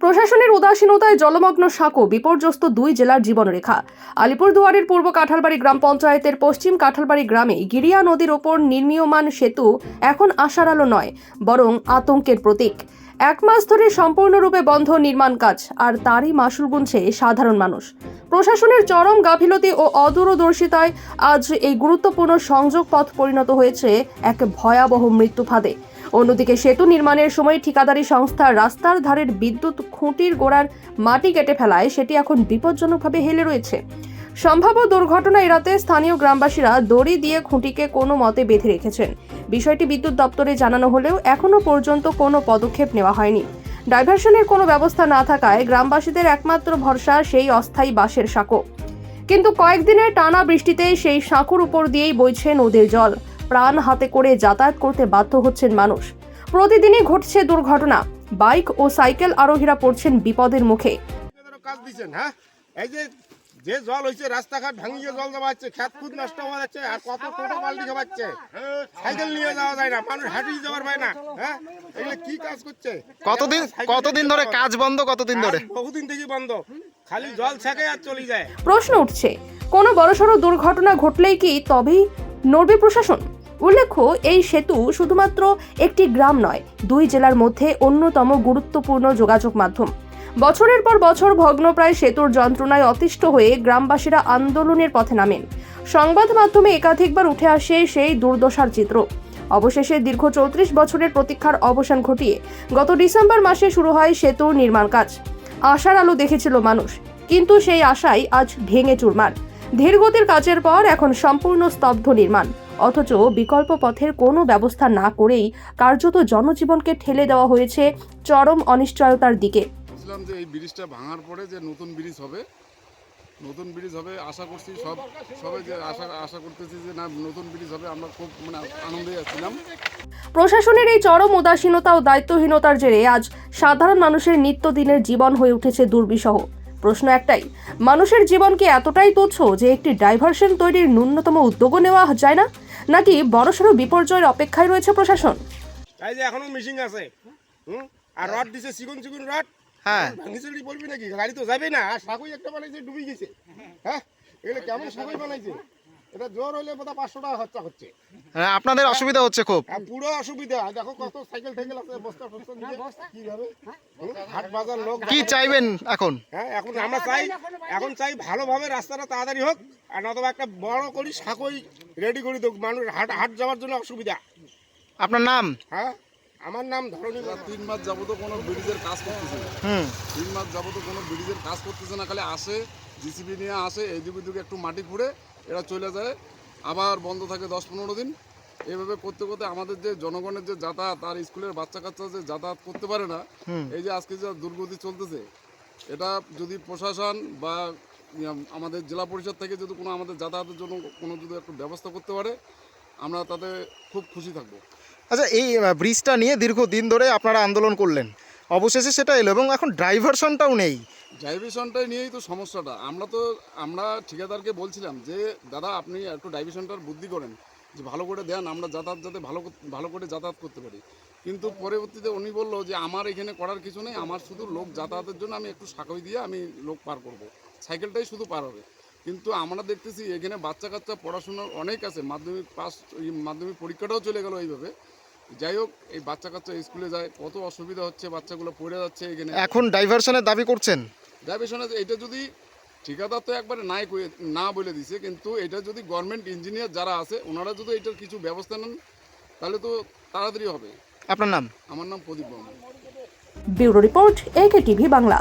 প্রশাসনের উদাসীনতায় জলমগ্ন সাঁকো বিপর্যস্ত দুই জেলার জীবনরেখা। আলিপুরদুয়ারের পূর্ব কাঁঠালবাড়ি গ্রাম পঞ্চায়েতের পশ্চিম কাঁঠালবাড়ি গ্রামে গিরিয়া নদীর ওপর নির্মীয়মান সেতু এখন আশার আলো নয়, বরং আতঙ্কের প্রতীক। এক মাস ধরে সম্পূর্ণরূপে বন্ধ নির্মাণ কাজ, আর তারই মাশুল গুনছে সাধারণ মানুষ। প্রশাসনের চরম গাফিলতি ও অদূরদর্শিতায় আজ এই গুরুত্বপূর্ণ সংযোগ পথ পরিণত হয়েছে এক ভয়াবহ মৃত্যু ফাঁদে। অন্যদিকে সেতু নির্মাণের সময় ঠিকাদারি সংস্থা রাস্তার ধারের বিদ্যুৎ খুঁটির গোড়ার মাটি কেটে ফেলায় সেটি এখন বিপজ্জনকভাবে হেলে রয়েছে। সম্ভাব্য দুর্ঘটনা এড়াতে স্থানীয় গ্রামবাসীরা দড়ি দিয়ে খুঁটিকে কোনো মতে বেঁধে রেখেছেন। বিষয়টি বিদ্যুৎ দপ্তরে জানানো হলেও এখনো পর্যন্ত কোনো পদক্ষেপ নেওয়া হয়নি। ডাইভারশনের কোনো ব্যবস্থা না থাকায় গ্রামবাসীদের একমাত্র ভরসা সেই অস্থায়ী বাঁশের সাঁকো। কিন্তু কয়েকদিনের টানা বৃষ্টিতে সেই সাঁকোর উপর দিয়েই বইছে নদীর জল। প্রাণ হাতে করে যাতায়াত করতে বাধ্য হচ্ছেন মানুষ। প্রতিদিনই ঘটছে দুর্ঘটনা। বাইক ও সাইকেল আরোহীরা পড়ছেন বিপদের মুখে। কাজ দিচ্ছেন, হ্যাঁ, এই যে জল হয়েছে, রাস্তাঘাট ভাঙিয়ে জল যাচ্ছে, খেত খুদ নষ্ট হয়ে যাচ্ছে, আর কত টোটো পাল্টি খাওয়াচ্ছে, সাইকেল নিয়ে যাওয়া যায় না, মানুষ হাঁটিয়ে যাওয়ার পায় না। হ্যাঁ, এগুলো কি কাজ করছে? কতদিন ধরে কাজ বন্ধ? কতদিন ধরে? বহুদিন থেকে বন্ধ, খালি জল ছাকে আর চলে যায়। প্রশ্ন উঠছে, কোনো বড়সড় দুর্ঘটনা ঘটলেই কি তবেই নড়বে প্রশাসন? উল্লেখ্য, এই সেতু শুধুমাত্র একটি গ্রাম নয়, দুই জেলার মধ্যে অন্যতম গুরুত্বপূর্ণ যোগাযোগ মাধ্যম। বছরের পর বছর ভগ্নপ্রায় সেতুর যন্ত্রণায় অতিষ্ঠ হয়ে গ্রামবাসীরা আন্দোলনের পথে নামেন। সংবাদ মাধ্যমে একাধিকবার উঠে আসে সেই দুর্দশার চিত্র। অবশেষে দীর্ঘ 34 বছরের প্রতীক্ষার অবসান ঘটিয়ে গত ডিসেম্বর মাসে শুরু হয় সেতুর নির্মাণ কাজ। আশার আলো দেখেছিল মানুষ, কিন্তু সেই আশাই আজ ভেঙে চুরমার। ধীরগতির কাজের পর এখন সম্পূর্ণ স্তব্ধ নির্মাণ, অথচ বিকল্প পথের কোনো ব্যবস্থা না করেই কার্যত জনজীবনকে ঠেলে দেওয়া হয়েছে চরম অনিশ্চয়তার দিকে। বলছিলাম যে এই ব্রিজটা ভাঙার পরে যে নতুন ব্রিজ হবে আশা করছি, সবাই যে আশা করতেছি যে না নতুন ব্রিজ হবে, আমরা খুব আনন্দে আছিলাম। প্রশাসনের এই চরম উদাসীনতা ও দায়িত্বহীনতার জেরে আজ সাধারণ মানুষের নিত্যদিনের জীবন হয়ে উঠেছে দুর্বিষহ। প্রশ্ন একটাই, মানুষের জীবন কি এতটাই তুচ্ছ যে একটি ডাইভারশন তৈরির ন্যূনতম উদ্যোগও নেওয়া যায় না, নাকি বড়সড় বিপর্যয়ের অপেক্ষায় রয়েছে প্রশাসন? এই যে এখনো মিশিং আছে, আর রড দিছে, চিকন রড। হ্যাঁ, নিচে বলবি নাকি? গাড়ি তো যাবে না। আর সাঁকোই একটা বানাইছে, ডুবে গেছে। হ্যাঁ, এগুলো কেমন সাঁকোই বানাইছে? এটা জোর হইলে বোধহয় 500 টাকা খরচা হচ্ছে। হ্যাঁ, আপনাদের অসুবিধা হচ্ছে খুব। পুরো অসুবিধা। দেখো কত সাইকেল ঠেকেল আছে, বস্তা নিয়ে কিভাবে হাট বাজার লোক। কি চাইবেন এখন? হ্যাঁ, এখন আমরা চাই ভালোভাবে রাস্তাটা তাড়াতাড়ি হোক, আর নতুবা একটা বড় করি সাঁকোই রেডি করে দেখ, মানুষ হাট যাওয়ার জন্য অসুবিধা। আপনার নাম? হ্যাঁ, আমার নাম ধরনী। 3 মাস যাবত কোনো ব্রিজের কাজ করতেছে না। 3 মাস যাবত কোনো ব্রিজের কাজ করতেছে না, খালি আসে জিসিবি নিয়ে আসে, এইদিকে ওইদিকে একটু মাটি খুঁড়ে এরা চলে যায়, আবার বন্ধ থাকে 10-15 দিন। এইভাবে করতে করতে আমাদের যে জনগণের যে যাতায়াত, আর স্কুলের বাচ্চা কাচ্চা যে যাতায়াত করতে পারে না, এই যে আজকে যে দুর্গতি চলতেছে, এটা যদি প্রশাসন বা আমাদের জেলা পরিষদ থেকে যদি কোনো আমাদের যাতায়াতের জন্য কোনো যদি একটু ব্যবস্থা করতে পারে, আমরা তাতে খুব খুশি থাকবো। আচ্ছা, এই ব্রিজটা নিয়ে দীর্ঘদিন ধরে আপনারা আন্দোলন করলেন, অবশেষে সেটা এলো এবং এখন ডাইভারশনটাও নেই। ডাইভারশনটাই নিয়েই তো সমস্যাটা। আমরা ঠিকাদারকে বলছিলাম যে দাদা আপনি একটু ডাইভারশনটার বুদ্ধি করেন, যে ভালো করে দেন, আমরা যাতায়াত যাতে ভালো করে যাতায়াত করতে পারি। কিন্তু পরবর্তীতে উনি বললো যে আমার এখানে করার কিছু নেই, আমার শুধু লোক যাতায়াতের জন্য আমি একটু সাঁকোই দিয়ে আমি লোক পার করব, সাইকেলটাই শুধু পার হবে। কিন্তু আমরা দেখতেছি এখানে বাচ্চা কাচ্চা পড়াশোনার অনেক আছে, মাধ্যমিক পরীক্ষাটাও চলে গেল এইভাবে। যাই হোক, এই বাচ্চা কাচ্চা স্কুলে যায়, কত অসুবিধা হচ্ছে, বাচ্চাগুলো পড়ে যাচ্ছে এখানে। এখন ডাইভারশনের দাবি করছেন? ডাইভারশনের এটা যদি ঠিকাদার তো একবারে না বলে দিছে, কিন্তু এটা যদি গভর্নমেন্ট ইঞ্জিনিয়ার যারা আছে ওনারা যদি এটার কিছু ব্যবস্থা নেন তাহলে তো তাড়াতাড়ি হবে। আপনার নাম? আমার নাম Pradip Barman. Bureau report, AKTV Bangla.